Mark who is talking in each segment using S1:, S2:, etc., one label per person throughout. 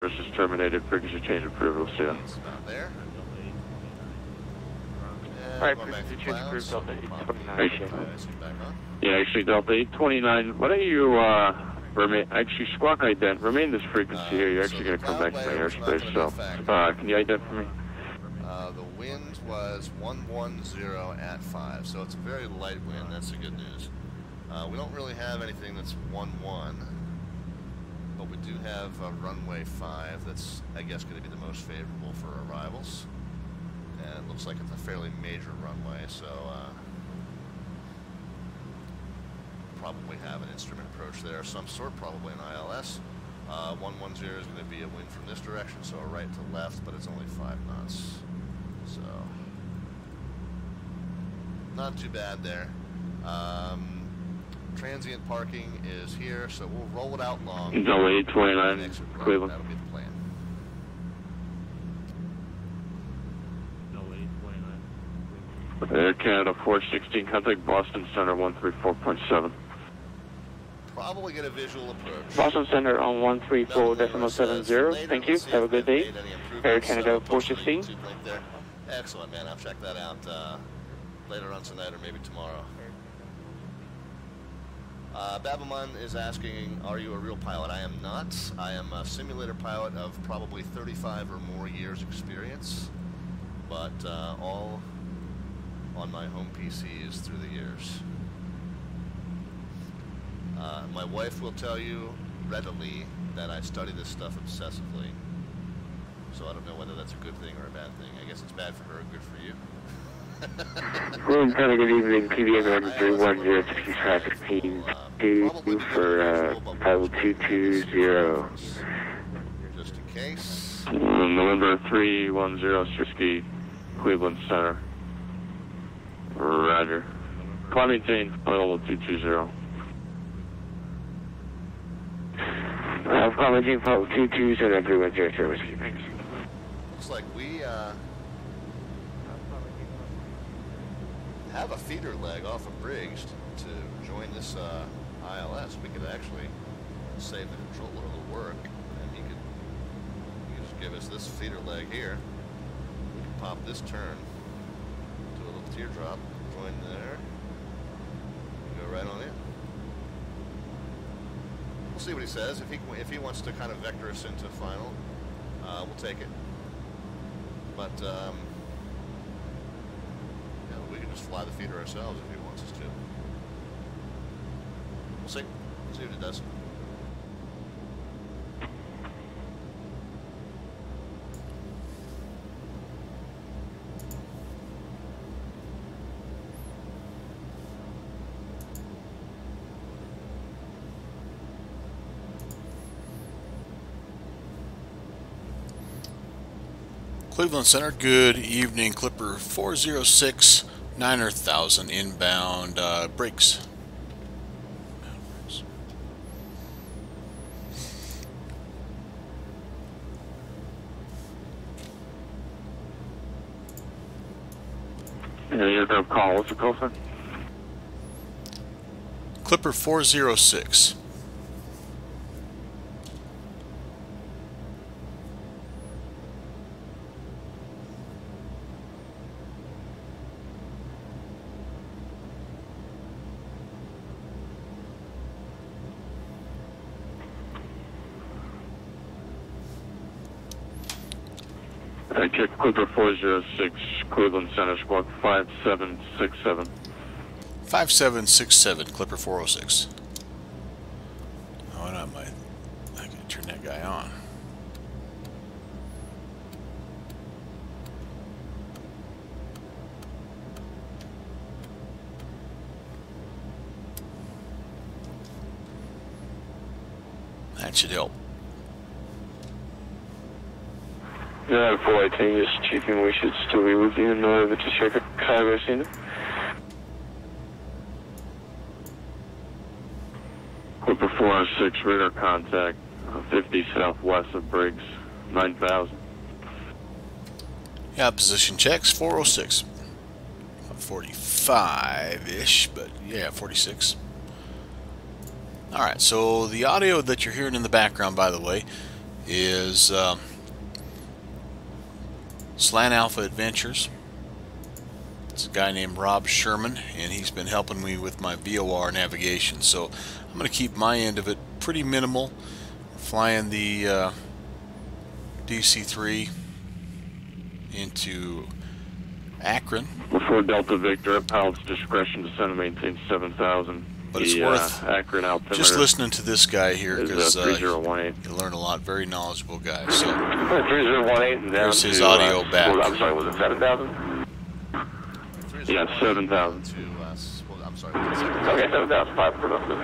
S1: This is terminated. Frequency change approved. See ya.
S2: It's about there.
S3: Alright, frequency change approved, Delta 829.
S1: Yeah, actually, Delta 829. Why don't you, remain, actually, squawk ident, remain this frequency here. You're actually going to come back to my airspace, so, can you ident for me?
S2: The wind was 110 at 5, so it's a very light wind. That's the good news. We don't really have anything that's 11, but we do have runway 5 that's, I guess, going to be the most favorable for arrivals. And it looks like it's a fairly major runway, so probably have an instrument approach there of some sort, probably an ILS. 110 is going to be a wind from this direction, so a right to left, but it's only 5 knots. So, not too bad there. Transient parking is here, so we'll roll it out long.
S1: Delta 829, Cleveland.
S2: That'll be the plan.
S1: Air Canada 416, contact Boston Center 134.7.
S2: Probably get a visual approach.
S3: Boston Center on 134.70. Thank you. Have a good day. Air Canada 416.
S2: Excellent, man. I'll check that out later on tonight or maybe tomorrow. Babaman is asking, are you a real pilot? I am not. I am a simulator pilot of probably 35 or more years experience, but all on my home PCs through the years. My wife will tell you readily that I study this stuff obsessively, so I don't know whether that's a good thing or a bad thing. I guess it's bad for her and good for you.
S3: Room, kind of good evening, PBM 31060 traffic team 2 for pilot 220.
S2: Just in case.
S1: November 310, Srisky, Cleveland Center. Roger. Climbing change, level 220.
S3: Climbing change, pilot 220, 310 service. Thanks.
S2: Looks like we have a feeder leg off of Briggs to join this ILS. We could actually save the controller a little work, and he could just give us this feeder leg here. We can pop this turn to a little teardrop, join there, and go right on in. We'll see what he says. If he wants to kind of vector us into final, we'll take it. But we can just fly the feeder ourselves if he wants us to. We'll see. See what it does.
S4: Cleveland Center, good evening. Clipper 406, 9,000 inbound brakes.
S1: You're going to call. What's the call sign?
S4: Clipper 406.
S1: I check Clipper 406, Cleveland Center, squawk 5767.
S4: 5767, Clipper 406. Oh, no, I can turn that guy on. That should help.
S3: Yeah, flight team, just checking we should still be with you in order to check a cargo center.
S1: Clipper 406, radar contact, 50 southwest of Briggs, 9,000.
S4: Yeah, position checks, 406. 45-ish, but yeah, 46. Alright, so the audio that you're hearing in the background, by the way, is SlantAlphaAdventures. It's a guy named Rob Sherman, and he's been helping me with my VOR navigation. So I'm going to keep my end of it pretty minimal. Flying the DC-3 into Akron.
S1: Before Delta Victor, at pilot's discretion to send and maintain 7,000.
S4: But it's worth
S1: Akron altimeter
S4: just listening to this guy here, because
S1: 3018.
S4: you learn a lot. Very knowledgeable guy. So
S1: 3018 and down
S4: here's his
S1: to,
S4: audio back.
S1: I'm sorry, was it 7,000? Yeah, 7,000.
S2: I'm sorry, was it 7,000?
S1: Okay, 7,005 productive.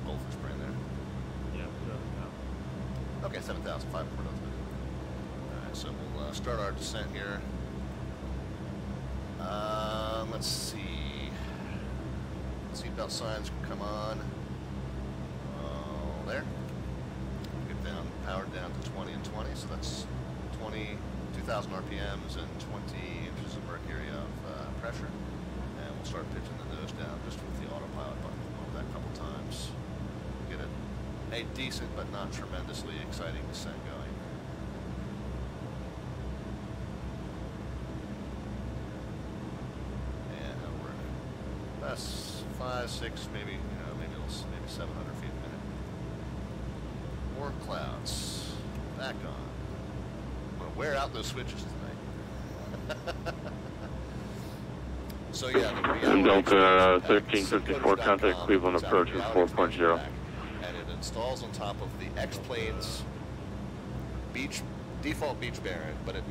S2: Goldfish brand there.
S1: Yeah, 7,000.
S2: Okay, 7,005 productive. Alright, so we'll start our descent here. Let's see. Seatbelt signs can come on. There. Get down, powered down to 20 and 20, so that's 2,000 RPMs and 20 inches of mercury of pressure. And we'll start pitching the nose down just with the autopilot button. We'll do that a couple times. Get a decent but not tremendously exciting descent going. That's 5, 6, maybe 700 feet a minute. More clouds. Back on. I'm gonna wear out those switches tonight. So yeah, the
S1: Delta 1354 contact Cleveland approaching 4.0.
S2: And it installs on top of the X-Plane's default beach bearing, but it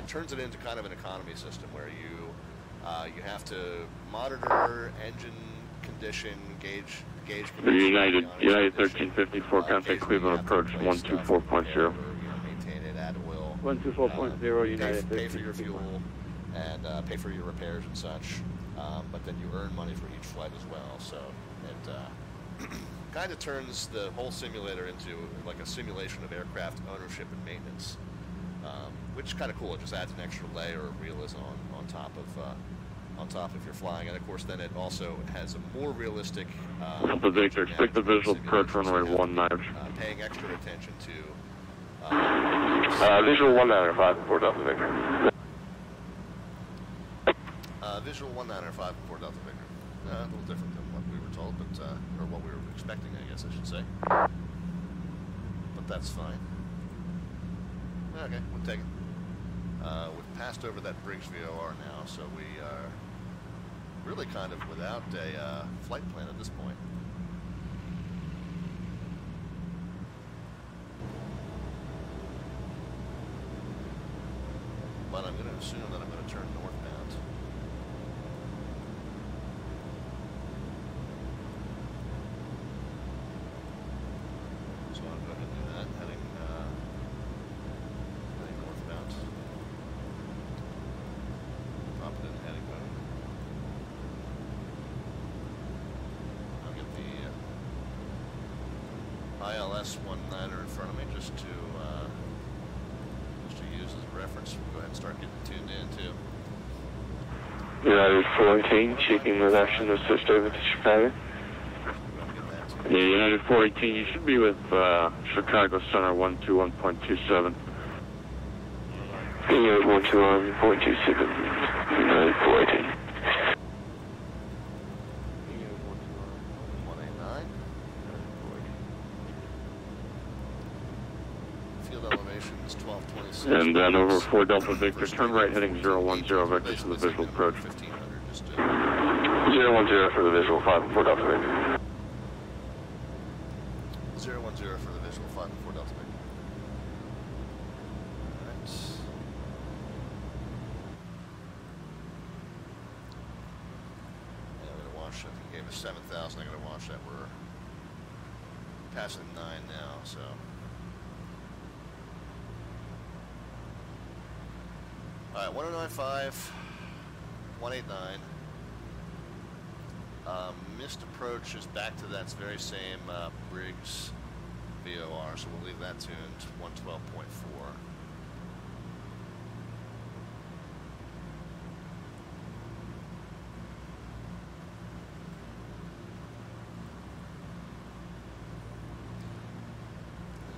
S2: turns it into kind of an economy system where you have to monitor engine condition, gauge condition.
S1: United 1354 contact Cleveland approach 124.0.
S2: Maintain it at will.
S1: 124.0 United.
S2: Pay for your fuel and pay for your repairs and such. But then you earn money for each flight as well. So it kind of turns the whole simulator into like a simulation of aircraft ownership and maintenance. Which is kind of cool. It just adds an extra layer of realism on top if you're flying, and of course then it also has a more realistic.
S1: Delta Victor, expect the visual approach runway 19.
S2: Paying extra attention to.
S1: Visual 195 before Delta Victor.
S2: Visual 195 before Delta Victor. A little different than what we were told, but or what we were expecting, I guess I should say. But that's fine. Okay, we'll take it. We've passed over that Briggs VOR now, so we are really kind of without a flight plan at this point. But I'm going to assume that I'm going to turn northbound. So I'll go ahead and do that, heading northbound. Drop it in the heading mode. I'll get the ILS 19er in front of me just to use as a reference. We'll go ahead and start getting tuned in too.
S1: United 418, checking with action assist over to Chicago. Yeah, United 418, you should be with Chicago Center 121.27. United 121.27, United 418.
S2: 189. Field elevation is 1226.
S1: And then over 4 Delta Victor, turn right heading 010 vector to the visual approach.
S2: 1500 just
S1: 010 for the visual, 5 4 Delta Victor.
S2: 010 for the visual, 5 before Delta Victor. Alright. Yeah, I'm gonna wash, I think he gave us 7,000, I'm gonna wash that. We're passing 9 now, so. Alright, 1095, 189. Missed approach is back to that very same Briggs VOR, so we'll leave that tuned 112.4.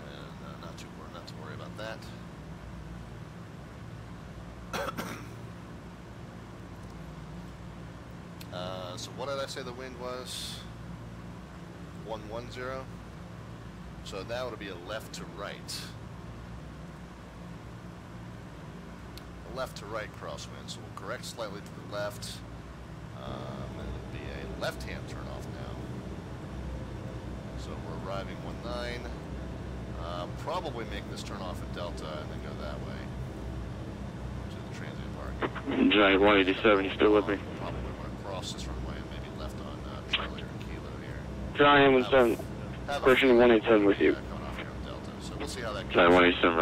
S2: And not to worry about So what did I say the wind was? 110. So that would be a left to right. A left to right crosswind. So we'll correct slightly to the left. And it'll be a left-hand turnoff now. So we're arriving 19. Probably make this turn off at Delta and then go that way to the transient park.
S3: Giant 187, you still with me?
S2: Probably want to cross this runway and maybe left on Charlie or Kilo here.
S3: Giant 187, pushing 187 with you.
S2: Coming off here on Delta. So we'll see how that goes.
S3: Giant 187,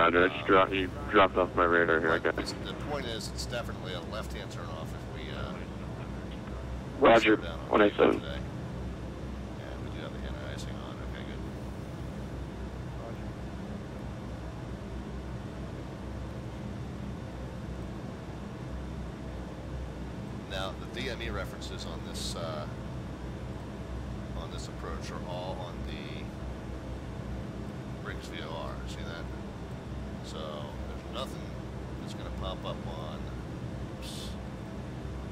S3: roger. You dropped off my radar here, I got it.
S2: The point is, it's definitely a left-hand turn off if we
S3: Roger,
S2: slow down on
S3: 187.
S2: today. And we do have the anti-icing on. Okay, good. Now, the DME references on this approach are all on the Briggs VOR. See that? So there's nothing that's going to pop up on. Oops,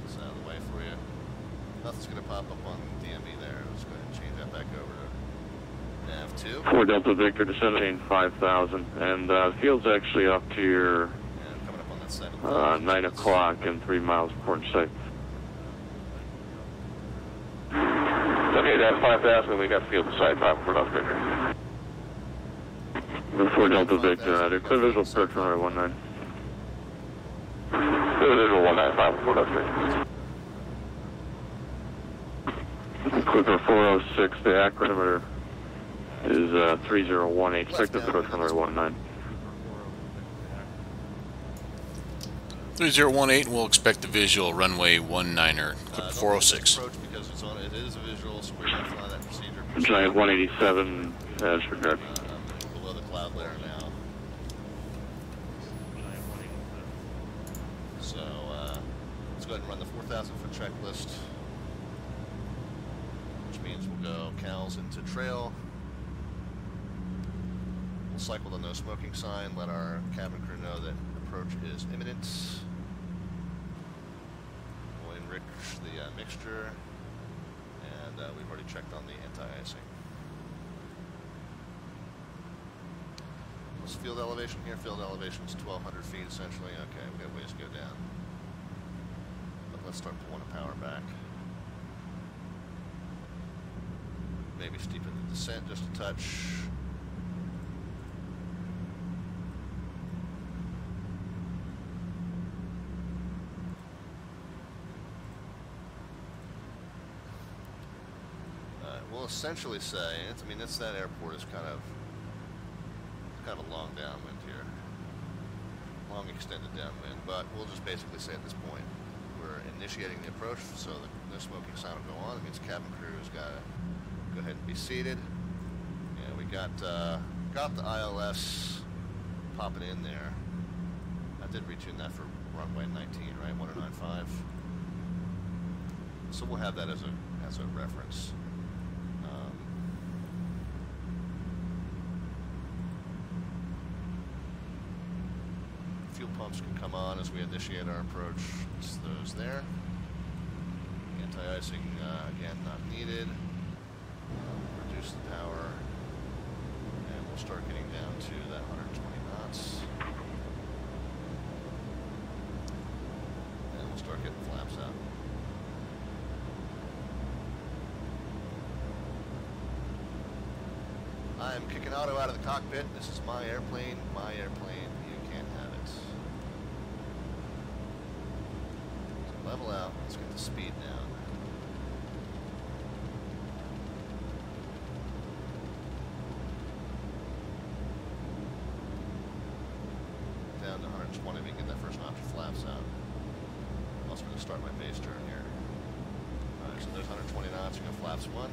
S2: this out of the way for you. Nothing's going to pop up on DME there. Let's go ahead and change that back over to nav2.
S3: 4 Delta Victor to 17,500, and field's actually up to your
S2: And coming up on that 7.
S3: 9 o'clock and 3 miles port sight.
S1: Okay, that's 5,000. We got field beside 5 for Delta Victor.
S3: 4 Delta Victor, clear visual approach runway 19.
S1: Clear visual 195 for Delta Victor.
S3: Clipper 406, the acrometer is 3018. Expect this approach runway 19.
S4: 3018, we'll expect the visual runway 19er, Clipper 406.
S2: Approach because it's on, it is a visual, so we're going to fly that procedure.
S3: Giant 187, as regard.
S2: Below the cloud layer now. So let's go ahead and run the 4,000 foot checklist, which means we'll go cows into trail. We'll cycle the no smoking sign, let our cabin crew know that approach is imminent. We'll enrich the mixture, and we've already checked on the anti-icing. What's field elevation here? Field elevation is 1,200 feet essentially. Okay, we got ways to go down. But let's start pulling the power back. Maybe steepen the descent just a touch. We'll essentially say, I mean, that airport is kind of long downwind here, long extended downwind, but we'll just basically say at this point we're initiating the approach, so the no smoking sign will go on. It means cabin crew's got to go ahead and be seated, and we got the ILS popping in there. I did retune that for runway 19, right? 1095. So we'll have that as a reference. Fuel pumps can come on as we initiate our approach. It's those there. Anti-icing, again, not needed. Reduce the power. And we'll start getting down to that 120 knots. And we'll start getting flaps out. I'm kicking Otto out of the cockpit. This is my airplane, you can't have it. So level out, let's get the speed down. Down to 120, we can get that first option flaps out. I'm also going to start my base turn here. Alright, so there's 120 knots, we go flaps 1.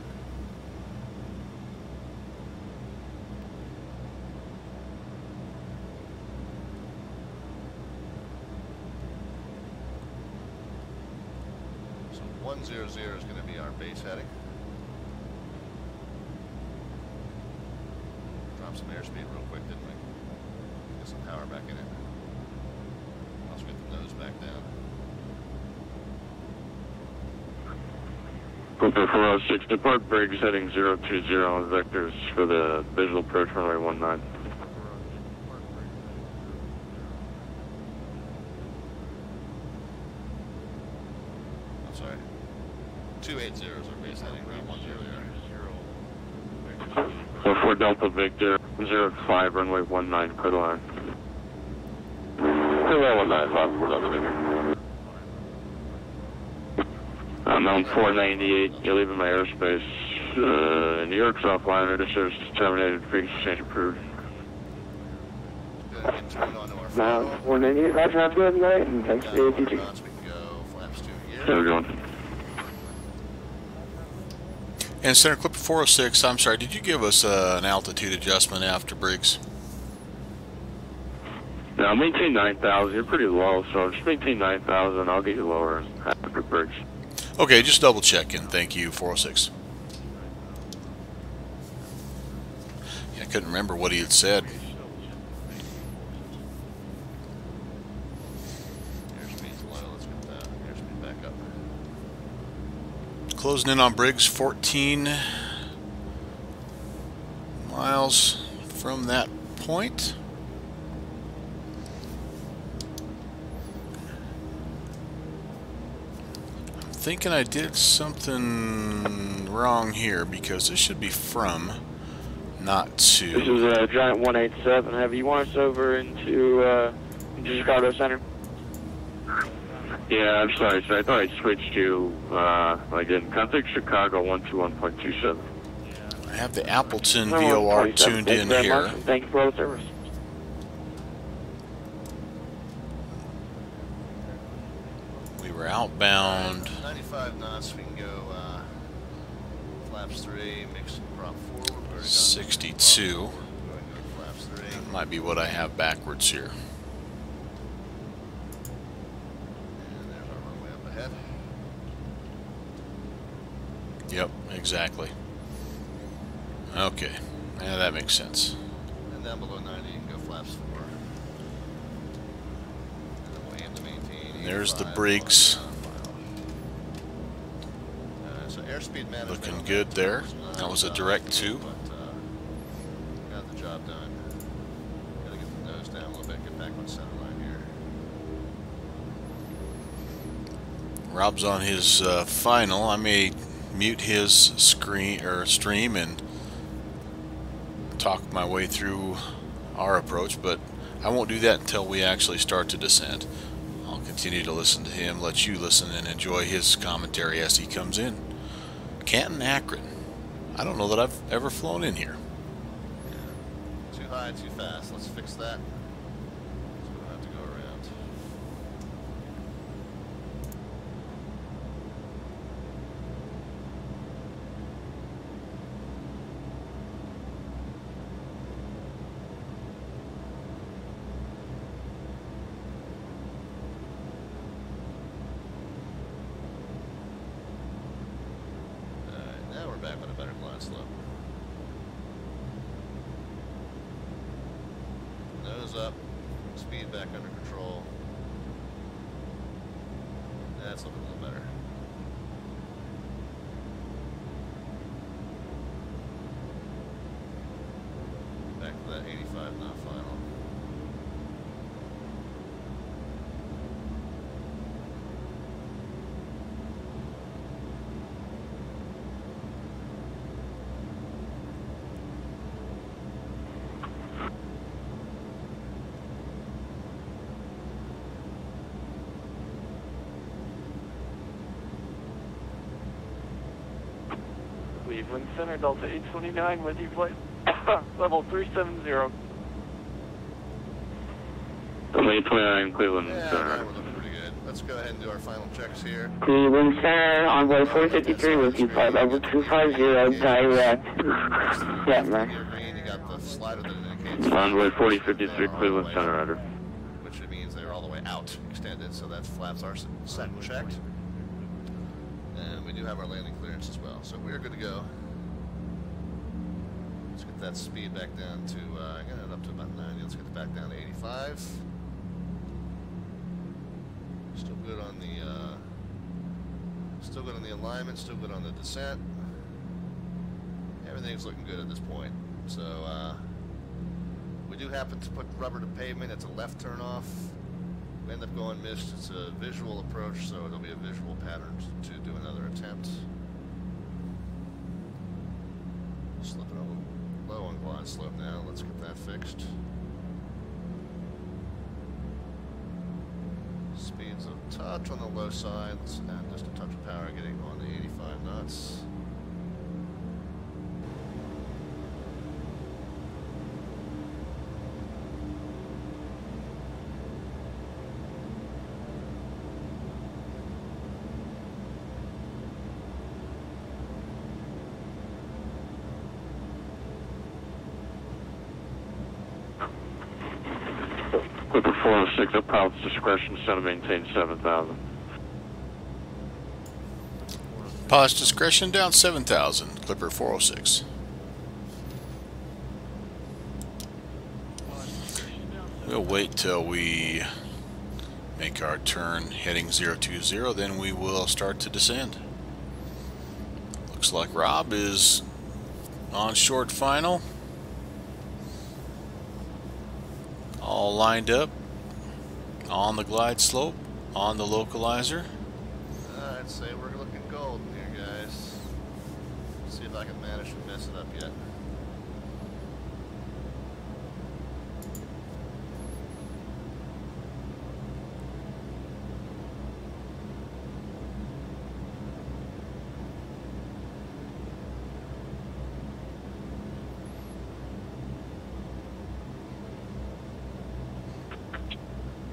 S2: So 100 is going to be our base heading. Drop some airspeed real quick, didn't we? Get some power back in it. Also get the nose back down.
S3: Clipper 406, depart Briggs heading 020 on vectors for the visual approach runway 19.
S2: I'm sorry. 280 is our base heading, not 10.
S3: So 4 Delta Victor, 05, runway 19, clear the line. Runway 19, 5, 4 Delta Victor. I'm on 498, you're leaving my airspace. New York's offline, registers terminated, frequency change approved.
S2: Gonna get turned on to our
S5: Now,
S2: final.
S5: 498, Roger, that's good, right? And thanks for the ATG.
S2: Knots, we can go flaps 2 here.
S3: There we go.
S4: And Center Clipper 406, I'm sorry, did you give us an altitude adjustment after Briggs?
S3: Now, maintain 9,000, you're pretty low, so just maintain 9,000, I'll get you lower after Briggs.
S4: Okay, just double checking. Thank you, 406. Yeah, I couldn't remember what he had said.
S2: Airspeed's low, let's get that airspeed back up.
S4: Closing in on Briggs, 14 miles from that point. Thinking I did something wrong here because this should be from, not to.
S5: This is a Giant 187. Have you want us over into Chicago Center?
S3: Yeah, I'm sorry, sir. I thought I switched you. I didn't. Contact Chicago 121.27.
S4: I have the Appleton VOR tuned in here.
S5: Thank you for all the service.
S4: We were outbound.
S2: 95 knots, we can go flaps 3, mix prop forward. We've already got
S4: 62.
S2: Go ahead and go flaps 3.
S4: That might be what I have backwards here.
S2: And there's our runway up ahead.
S4: Yep, exactly. Okay, yeah, that makes sense.
S2: And down below 90, you can go flaps 4. And then we'll aim to maintain.
S4: And there's the
S2: 85
S4: Briggs.
S2: on so airspeed management.
S4: Looking good there. That was a direct 2.
S2: But got the job done. Gotta get the nose down a little bit, get back on center line here.
S4: Rob's on his final. I may mute his screen or stream and talk my way through our approach, but I won't do that until we actually start to descend. I'll continue to listen to him, let you listen and enjoy his commentary as he comes in. Canton-Akron. I don't know that I've ever flown in here.
S2: Too high, too fast. Let's fix that. So we don't have to go around. Alright, now we're back on a better glide slope. Nose up, speed back under control. That's looking a little better. Back to that 85 knot final.
S5: Cleveland Center, Delta 829 with you, flight level 370.
S3: Delta 829, Cleveland
S2: Yeah,
S3: Center.
S2: now we're looking pretty good. Let's go ahead and do our final checks here.
S5: Cleveland Center, envoy 453 with you, flight level 250, direct. Yeah, man.
S2: You're green, you got the slider that indicates
S3: Envoy 4053, Cleveland Center, Roger.
S2: which means they're all the way out extended, so that flaps are set and checked. And we do have our landing clearance as well, so we're good to go. Let's get that speed back down to, I got it up to about 90, let's get it back down to 85. Still good on the Still good on the alignment, still good on the descent. Everything's looking good at this point. So, we do happen to put rubber to pavement. It's a left turn off. We end up going missed. It's a visual approach, so it'll be a visual pattern to do another attempt. Slipping a little low on glide slope now. Let's get that fixed. Speed's a touch on the low side, and just a touch of power getting on the 85 knots.
S1: Clipper 406, at pilot's discretion, center maintain 7,000.
S4: Pilot's discretion down 7,000, Clipper 406. We'll wait till we make our turn heading 020, then we will start to descend. Looks like Rob is on short final. All lined up on the glide slope, on the localizer.
S2: I'd say we're looking golden here, guys. See if I can manage to mess it up yet.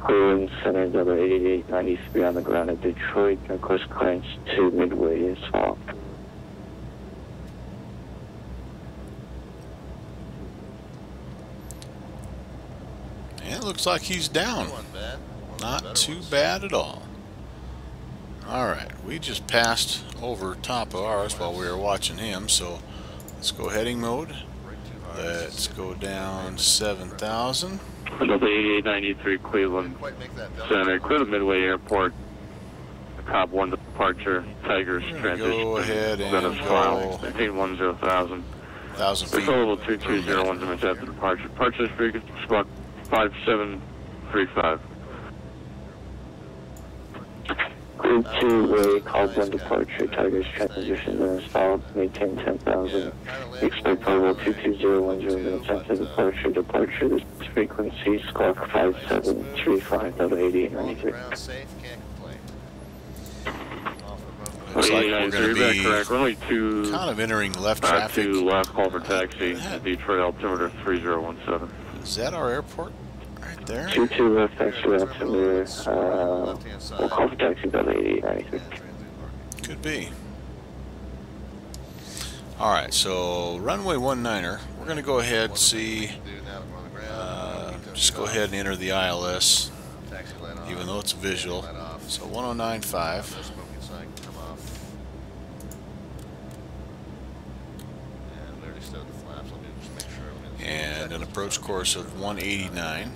S5: Clearing center number 8893 on the ground at Detroit. Northwest clearance to Midway is off.
S4: And it looks like he's down. Not too bad at all. Alright, we just passed over top of ours while we were watching him, so let's go heading mode. Let's go down 7,000.
S1: Delta 8893 Cleveland Center, clear to Midway Airport. Cobb 1 departure, Tigers transition.
S4: Go ahead and
S1: Venice
S4: go
S1: file, maintain 10,000.
S4: 1,000 feet.
S1: Total 2201 minutes after departure. Departure frequency spot 5735.
S5: Group 2 way, Cobb 1 departure, Tigers transition minutes followed, maintain 10,000. Expect probable 22010 minutes after departure. Departure, this frequency, squawk 5735, Delta 8893.
S4: Looks like we're going to be
S1: We're only
S4: kind of entering left traffic.
S1: to last call for taxi at Detroit altimeter 3017.
S4: Is that our airport? Right there?
S5: 22 left, taxi altimeter, we'll call for taxi, Delta 8893.
S4: Could be. Alright, so runway 19er, we're going to go ahead and see, just go ahead and enter the ILS, even though it's visual. So 1095. And an approach course of 189.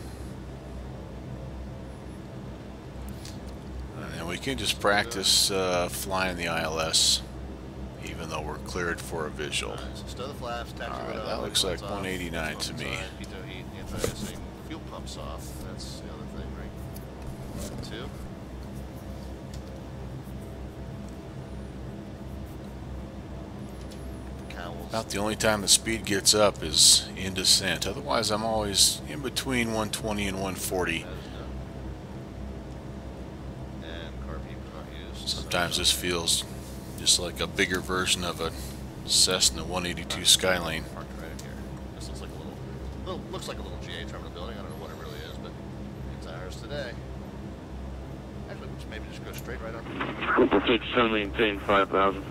S4: And we can just practice flying the ILS, even though we're cleared for a visual. Alright, that looks like 189 to me.
S2: Fuel pumps off. That's the other thing, right? 2.
S4: About the only time the speed gets up is in descent. Otherwise, I'm always in between 120 and 140. Sometimes this feels just like a bigger version of a Cessna 182 Skylane.
S2: This looks like a little GA terminal building. I don't know what it really is, but it's ours today. Actually, maybe just go straight right up.
S1: Cooper 57, maintain 5,000.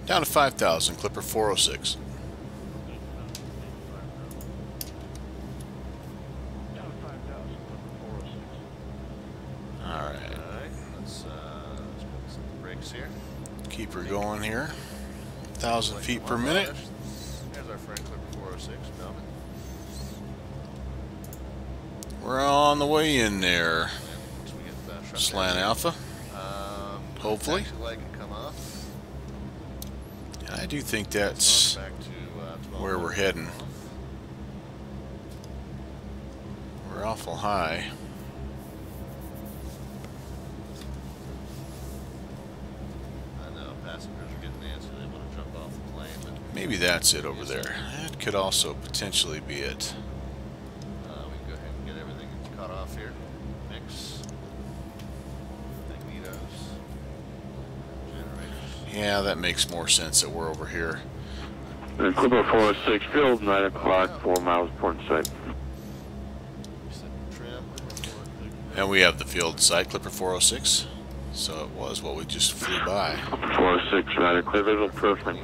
S4: Down to 5,000, Clipper 406. Alright.
S2: Let's put some brakes here.
S4: Keep her going here. 1,000 feet per minute.
S2: There's our friend Clipper 406, Melvin.
S4: We're on the way in there. Slant Alpha. Hopefully. I do think that's
S2: Back to
S4: where we're heading. We're awful high.
S2: I know passengers are getting antsy. They want to jump off the plane, but
S4: Maybe that's it over there. That could also potentially be it.
S2: we can go ahead and get everything cut off here. Mix. Magnetos. Generators.
S4: Yeah, that makes more sense that we're over here.
S3: Clipper 406, field 9 o'clock, 4 miles, port in sight.
S2: Set trim.
S4: And we have the field site, Clipper 406. So it was what we just flew by.
S3: 406, right, clear visual approachment.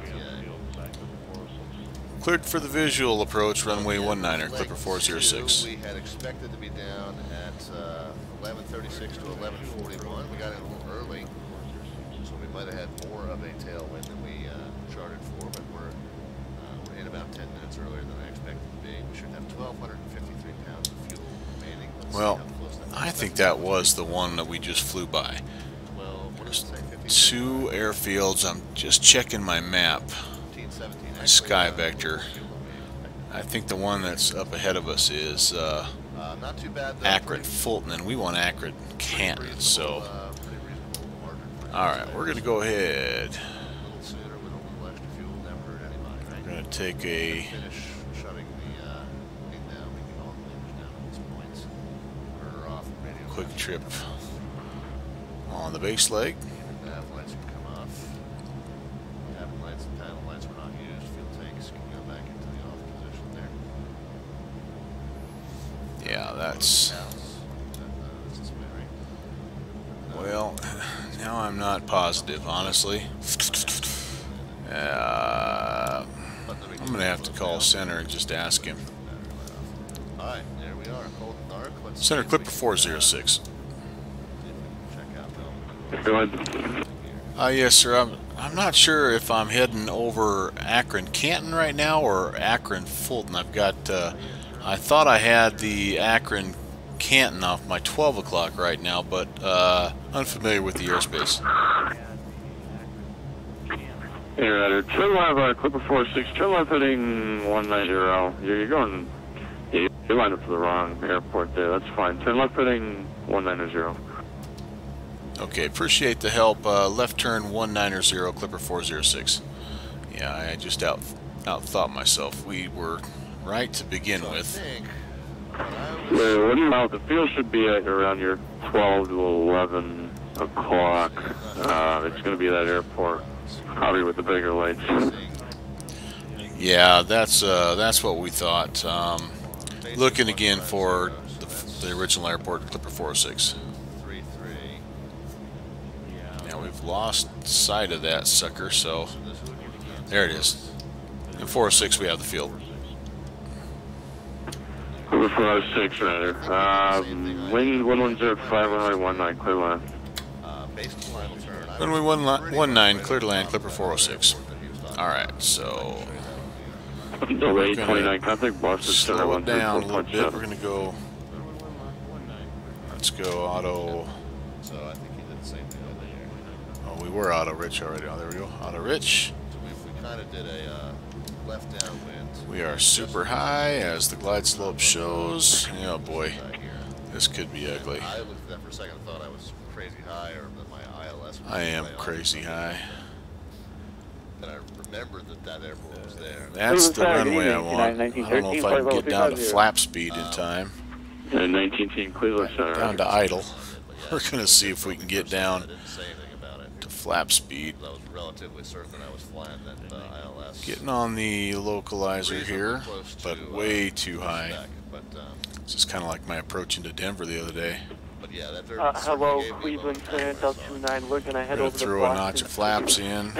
S4: Cleared for the visual approach, runway 19er, Clipper
S2: Leg
S4: 406.
S2: 2, we had expected to be down at 11:36 to 11:41. We got in a little early, so we might have had more of a tailwind than we charted for, but we're in about 10 minutes earlier than I expected to be. We should have 1,253 pounds of fuel remaining. Let's
S4: Well,
S2: see how close that
S4: I
S2: is.
S4: think that was the one that we just flew by.
S2: Well, what does it say? 50,
S4: 2 airfields. I'm just checking my map.
S2: 15, 17.
S4: My sky vector. I think the one that's up ahead of us is
S2: Not too bad, though.
S4: Akron, Fulton, and we want Akron, Canton. So,
S2: Pretty reasonable margin for
S4: all right, we're gonna go ahead.
S2: a little sooner with a little extra fuel, never hurt anybody, right?
S4: We're gonna take a
S2: Finish shutting the thing down, making all the lasers down at these points. Burner off, radio.
S4: quick trip on the base leg.
S2: Nav lights can come off. Cabin lights and panel lights were not used. Fuel tanks can go back into the off position there.
S4: Yeah, that's.
S2: That's this way, right?
S4: Well, now I'm not positive, honestly. I'm gonna have to call center and just ask him.
S2: Alright, there we are. Cold and dark. Let's
S4: Center
S2: see if
S4: Clipper
S2: we can,
S4: 406.
S2: check out
S3: Go ahead.
S4: Yes, sir. I'm not sure if I'm heading over Akron, Canton right now or Akron, Fulton. I've got. I thought I had the Akron, Canton off my 12 o'clock right now, but unfamiliar with the airspace.
S3: Here, Ryder. Turn left, Clipper 406, turn left heading 190. You're going. Yeah, you lined up for the wrong airport there. That's fine. Turn left heading 190.
S4: Okay, appreciate the help. Left turn 190, Clipper 406. Yeah, I just outthought myself. We were right to begin with.
S3: What do you know? The field should be at around your 12 to 11 o'clock. It's going to be that airport, probably with the bigger lights.
S4: Yeah, that's what we thought. Looking again for the original airport, Clipper 406. Now we've lost sight of that sucker, so there it is. In 406 we have the field.
S3: Clipper 406, Ryder. Wind 1105, runway 19, clear line.
S4: Runway 19, clear to land, Clipper 406. Alright, so
S3: Delay 29, contact Boston Center
S4: slow it down a little bit.
S3: 134.7.
S4: We're going to go, let's go auto.
S2: So I think he did the same thing over here.
S4: Oh, we were auto rich already. Oh, there we go. Auto rich.
S2: So we kind of did a left downwind.
S4: We are super high as the glide slope shows. Oh boy, this could be ugly.
S2: I looked at that for a second and thought I was crazy high or that my ILS was
S4: I am
S2: way off.
S4: crazy high.
S2: And I remembered that airport was there.
S4: That's the runway I want. I don't know if I can get down to flap speed in time.
S3: 19 team Cleveland Center.
S4: Down to idle. We're going to see if we can get down
S2: I didn't say anything about it.
S4: to flap speed.
S2: I was relatively certain that I was flying that ILS.
S4: Getting on the localizer
S2: reasonably
S4: here,
S2: close
S4: but
S2: to,
S4: way too high.
S2: spec, But,
S4: This is kind of like my approach into Denver the other day.
S2: but yeah, that
S6: Hello, Cleveland Clearance L29. We're gonna head
S4: We're
S6: over
S4: going to
S6: to
S4: throw a
S6: Boston.
S4: notch of flaps in.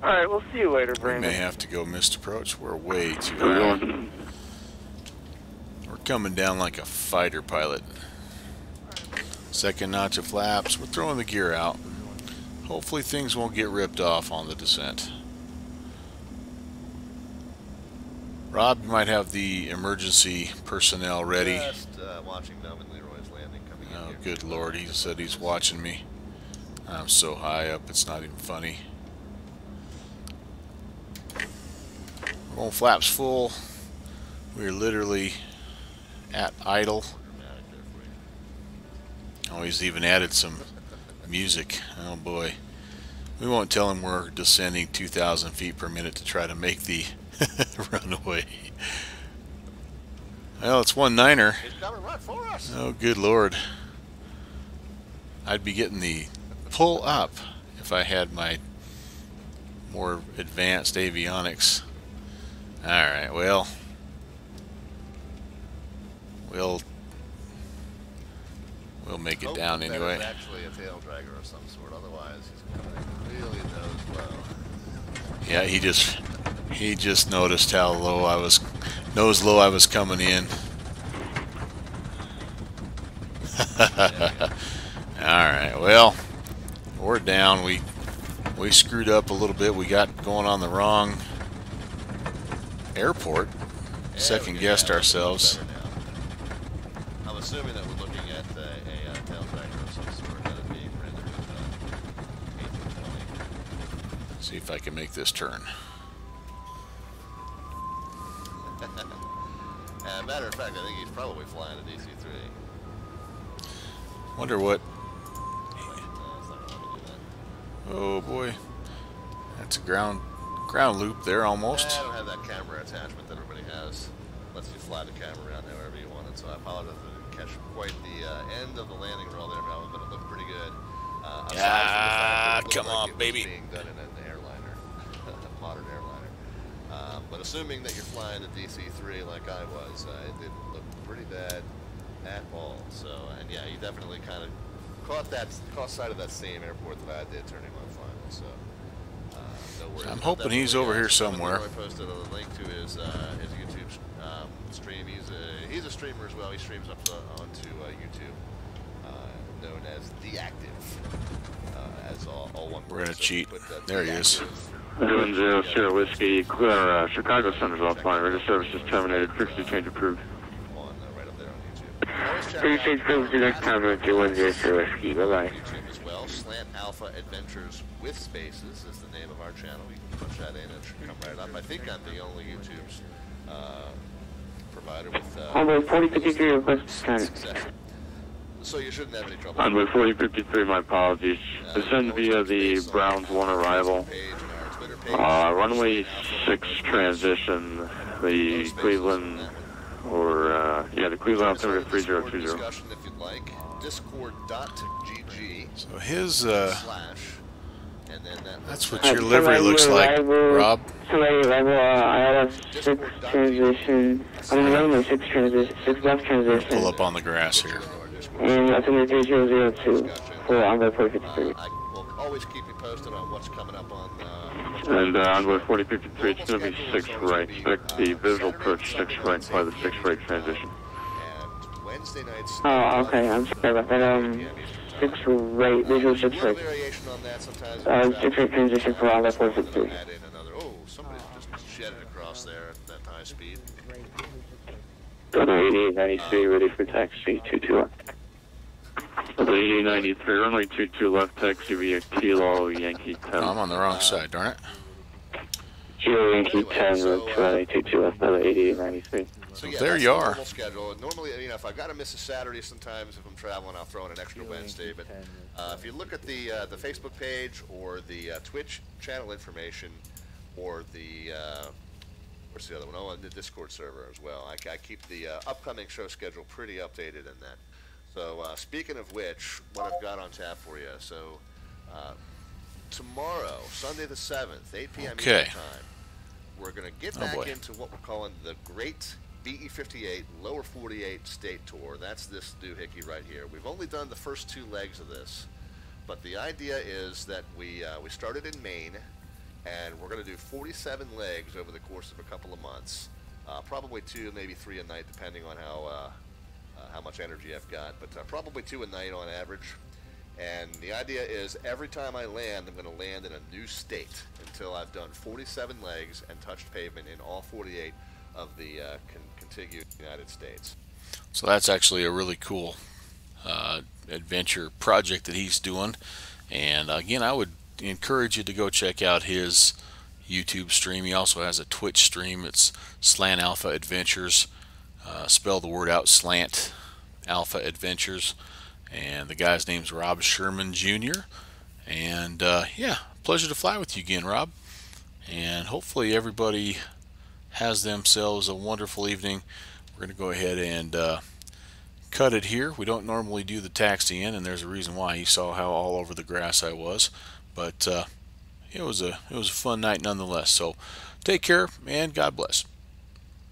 S6: Alright, we'll see you later,
S4: We
S6: Brandon.
S4: may have to go missed approach. We're way too high. We're coming down like a fighter pilot. Second notch of flaps. We're throwing the gear out. Hopefully things won't get ripped off on the descent. Rob, you might have the emergency personnel ready.
S2: Just watching Dom and Leroy's landing coming in
S4: Oh,
S2: here.
S4: good Lord, he said he's watching me. I'm so high up, it's not even funny. Going flaps full. We're literally at idle. Oh, he's even added some music. Oh boy. We won't tell him we're descending 2,000 feet per minute to try to make the runaway. Well, it's 1.9er.
S2: He's coming right for us.
S4: Oh, good Lord. I'd be getting the pull up if I had my more advanced avionics. Alright, well, we'll make it down anyway.
S2: It's actually a tail dragger of some sort, otherwise he's coming really nose low.
S4: Yeah, he just noticed how low I was, nose low I was coming in. Alright, well, we're down. We screwed up a little bit. We got going on the wrong airport. Second guessed ourselves.
S2: I'm assuming that we're looking at a tail dragger of some sort that is being rendered with 1820.
S4: See if I can make this turn.
S2: Matter of fact, I think he's probably flying a DC-3.
S4: Wonder what.
S2: It's not gonna let me do that.
S4: Oh boy, that's a ground loop there almost.
S2: I don't have that camera attachment that everybody has. Lets you fly the camera around however you want it. So I apologize if I didn't catch quite the end of the landing roll there, but it looked pretty good.
S4: Come on, baby.
S2: Being done in an airliner, a modern airliner. But assuming that you're flying a DC-3 like I was, it didn't look pretty bad at all. So, and yeah, you definitely kind of caught sight of that same airport that I did turning on final. So, no worries.
S4: I'm hoping he's over here somewhere.
S2: I posted a link to his YouTube stream. He's a streamer as well. He streams up onto YouTube, known as The Active, as all one.
S4: We're gonna cheat. There he is.
S3: Doing 0 Sierra Whiskey, clear Chicago Center's offline. Radio service is terminated. Frequency change approved.
S2: Right up there on YouTube.
S5: Frequency change approved. The next time we're doing 0 Sierra Whiskey. Bye bye.
S2: YouTube as well. SlantAlphaAdventures with spaces is the name of our channel. You can punch that in and it should come right up. I think I'm the only YouTube's provider with.
S5: Onboard 4053 request time.
S2: So you shouldn't have any trouble.
S3: Onboard 4053, my apologies. Descend via the Browns 1 arrival. Runway 6 transition, the Cleveland, or, the Cleveland altimeter 3020.
S2: Discussion if you'd like. Discord.gg.
S4: So his,
S2: and then
S4: that's what your livery looks like, Rob.
S5: Somebody arrival, I had a 6 transition, runway 6 transition, 6 left transition.
S4: Pull up on the grass here.
S5: And altimeter 3002 for onboard 4053.
S2: I will always keep you posted on what's coming up on
S3: And onboard 4053, it's going to be 6 right. Expect the visual approach 6 right by the 6 right transition.
S2: and Wednesday nights.
S5: Oh, okay, I'm sorry about that. 6 right, visual 6 right.
S2: Variation on that sometimes.
S5: 6 right transition for onboard 4053.
S2: Add in another. Oh, somebody just shedded across there at that high speed.
S5: Runway 8893, ready for taxi 221.
S3: 8893, runway 22 left, taxi via Kilo Yankee 10.
S4: I'm on the wrong side, darn it.
S5: Kilo Yankee 10, route 222 left, another 8893.
S2: So
S4: there
S2: that's
S4: you
S2: the
S4: are.
S2: normal schedule. Normally, if I've got to miss a Saturday, sometimes if I'm traveling, I'll throw in an extra Wednesday. But if you look at the Facebook page or the Twitch channel information, or the what's the other one? Oh, and the Discord server as well. I keep the upcoming show schedule pretty updated in that. So speaking of which, what I've got on tap for you. So tomorrow, Sunday the 7th, 8 p.m.
S4: Okay.
S2: Eastern time, we're going to get back into what we're calling the Great BE58 Lower 48 State Tour. That's this doohickey right here. We've only done the first 2 legs of this, but the idea is that we started in Maine, and we're going to do 47 legs over the course of a couple of months. Probably 2, maybe 3 a night, depending on how much energy I've got, but probably 2 a night on average. And the idea is every time I land, I'm going to land in a new state until I've done 47 legs and touched pavement in all 48 of the contiguous United States.
S4: So that's actually a really cool adventure project that he's doing. And again, I would encourage you to go check out his YouTube stream. He also has a Twitch stream. It's SlantAlphaAdventures. Spell the word out, SlantAlphaAdventures. And the guy's name's Rob Sherman Jr. And yeah, pleasure to fly with you again, Rob. And hopefully everybody has themselves a wonderful evening. We're going to go ahead and cut it here. We don't normally do the taxi in, and there's a reason why. You saw how all over the grass I was, but it was a fun night nonetheless. So take care and God bless.